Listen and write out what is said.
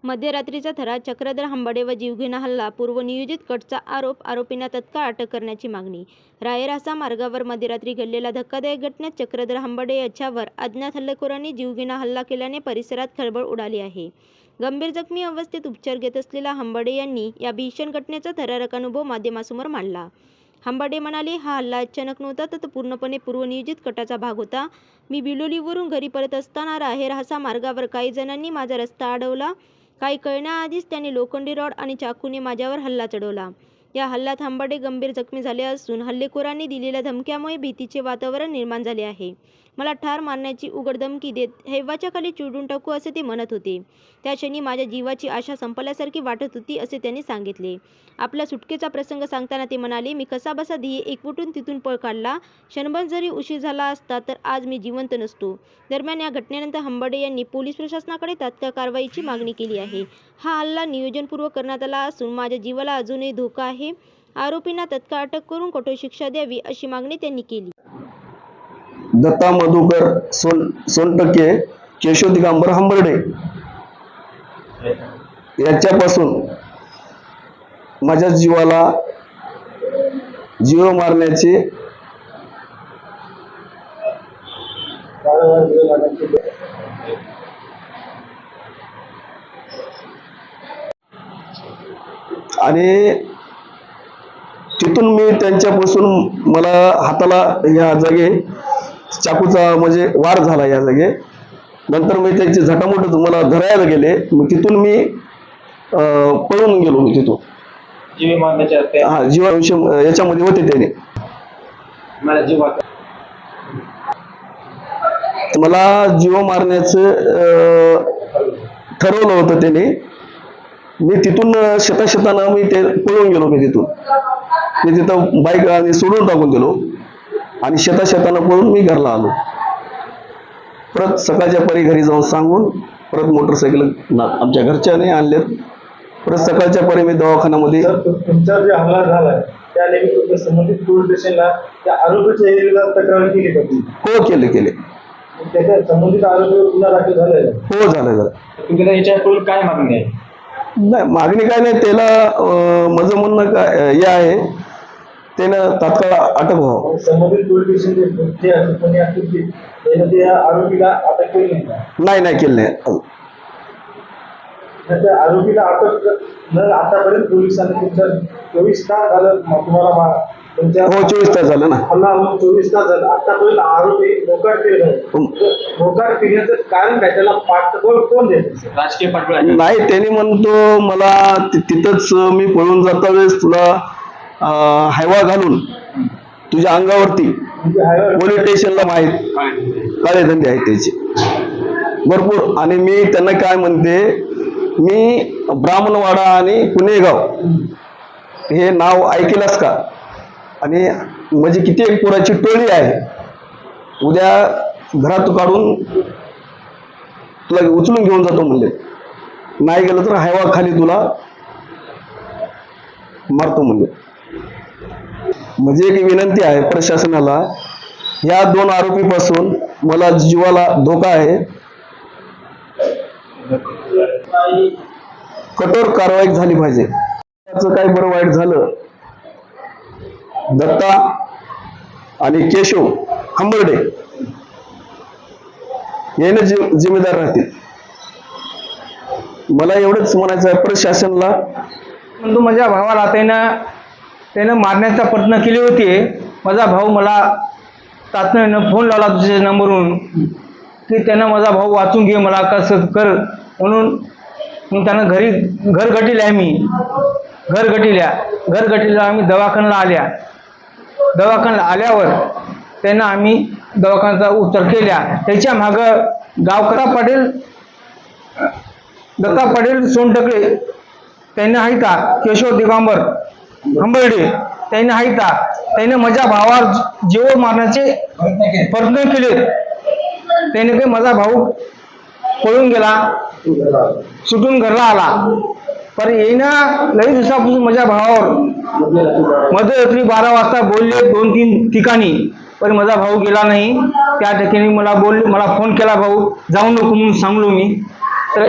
मध्यरात्रीचा थरार, चक्रधर हंबर्डे व जीवघेणा हल्ला, पूर्वनियोजित कटचा आरोप, आरोपींना तत्काळ अटक करण्याची मागणी. राहेर-हासा मार्गावर मध्यरात्री घडलेल्या धक्कादायक घटनेत चक्रधर हंबर्डे याच्यावर अज्ञात हल्लेखोरांनी जीवघेणा हल्ला केल्याने परिसरात खळबळ उडाली आहे. गंभीर जखमी अवस्थेत उपचार घेत असलेल्या हंबर्डे यांनी या भीषण घटनेचा थरारक अनुभव माध्यमांसमोर मांडला. हंबर्डे म्हणाले, हा हल्ला अचानक नव्हता, तर पूर्णपणे पूर्वनियोजित कटाचा भाग होता. मी बिलोलीवरून घरी परत असताना राहेर-हासा मार्गावर काही जणांनी माझा रस्ता अडवला. काही कळण्याआधीच त्यांनी लोखंडी रॉड आणि चाकूने माझ्यावर हल्ला चढवला. या हल्ल्यात हंबर्डे गंभीर जखमी झाले असून हल्लेखोरांनी दिलेल्या धमक्यामुळे भीतीचे वातावरण निर्माण झाले आहे. मला ठार मारण्याची उघड धमकी देत हैवाच्या खाली चिरडून टाकू असे ते म्हणत होते. त्या क्षणी माझ्या जीवाची आशा संपल्यासारखी वाटत होती असे त्यांनी सांगितले. आपल्या सुटकेचा प्रसंग सांगताना ते म्हणाले, मी कसाबसा ध्येय एकवटून तिथून पळ काढला. क्षणभर जरी उशीर झाला असता तर आज मी जिवंत नसतो. दरम्यान या घटनेनंतर हंबर्डे यांनी पोलीस प्रशासनाकडे तात्काळ कारवाईची मागणी केली आहे. हा हल्ला नियोजनपूर्वक करण्यात आला असून माझ्या जीवाला अजूनही धोका आहे. आरोपींना तत्काळ अटक करून कठोर शिक्षा द्यावी अशी मागणी त्यांनी केली. दत्ता मधुकर सोनटके, केशव दिगंबर हंबर्डे याच्यापासून माझ्या जीवाला जीव मारण्याचे आणि तिथून मी त्यांच्यापासून मला हाताला या जागे चाकूचा म्हणजे वार झाला या जागे. नंतर मी त्यांची झटामुट मला धरायला गेले. मग तिथून मी पळून गेलो. मी तिथून जीव मारण्याच्या हा जीवाविषयी याच्यामध्ये होते त्याने मला जीव मारण्याचं ठरवलं होतं त्याने. मी तिथून शेताना मी ते पळून गेलो. मी तिथं बाईक आणि सोडून टाकून गेलो आणि शेताना पळून मी घरला आलो. परत सकाळच्या परी घरी जाऊन सांगून परत मोटरसायकल आमच्या घरच्याने आणलेत. परत सकाळच्या परी मी दवाखान्यामध्ये तुमचा जे हमला झालाय त्या निमित्त संबंधित पोलीस स्टेशनला त्या आरोपीच्या एरियाला तक्रार केली होती. हो केले. त्याच्या संबंधित आरोपीवर गुन्हा दाखल झालाय. हो झालं. तुम्हाला याच्याकडून काय मागणी आहे? नाही मागणी काय नाही. त्याला माझं म्हणणं काय हे आहे, त्यानं तात्काळ अटक व्हावं. संबंधित पोलीस स्टेशन जे कोणी असतील की त्याने त्या आरोपीला अटक केली नाही केलं नाही. त्या आरोपीला अटक न आतापर्यंत पोलिसांनी तुमच्या 24 तास झालं तुम्हाला तुमच्या हो 24 तास झालं ना. हल्ला होऊन 24 तास झालं. आतापर्यंत आरोपी मोकाट फिरत मोकाट फिरण्याचं कारण काय? त्याला पाठबळ कोण देत? राजकीय पाठबळ नाही. त्याने म्हणतो मला तिथंच मी पळून जाता वेळेस तुला हैवा घालून तुझ्या अंगावरती पोलीस स्टेशनला माहीत काळे धंदे आहेत त्याचे भरपूर. आणि मी त्यांना काय म्हणते, मी ब्राह्मणवाडा आणि पुणेगाव हे नाव ऐकलंस का? आणि म्हणजे किती एक पोराची टोळी आहे. उद्या घरात काढून तुला उचलून घेऊन जातो म्हणले. नाही गेलं तर हैवा खाली तुला मारतो म्हणले. म्हणजे एक विनंती आहे प्रशासनाला, या 2 आरोपीपासून मला जीवाला धोका आहे. कठोर कारवाई झाली पाहिजे. त्याचं काही बरं वाईट झालं, दत्ता आणि केशव हंबर्डे याने जिम्मेदार राहतील. मला एवढंच म्हणायचं आहे प्रशासनाला. परंतु माझ्या भावाला त्यानं मारण्याचा प्रयत्न केले होते. माझा भाऊ मला तातडीनं फोन लावला दुसऱ्या नंबरवरून की त्यानं माझा भाऊ वाचून घे, मला कसं कर म्हणून. मग त्यानं घर गटील्या आम्ही दवाखान्याला आल्यावर त्यांना आम्ही दवाखान्याचा उपचार केला. त्याच्या मागं दत्ता पाटील सोनटके त्यांनी हायता, केशव दिगंबर हंबर्डे त्यांनी हायता. त्याने माझ्या भावावर जीव मारण्याचे प्रयत्न केले. त्याने काही माझा भाऊ पळून गेला, सुटून घरला आला. पण येईना लई दिवसापासून माझ्या भावावर मध्यरात्री 12 वाजता बोलले 2-3 ठिकाणी, पण माझा भाऊ गेला नाही. त्या ठिकाणी मला फोन केला, भाऊ जाऊ नको म्हणून सांगलो मी. तर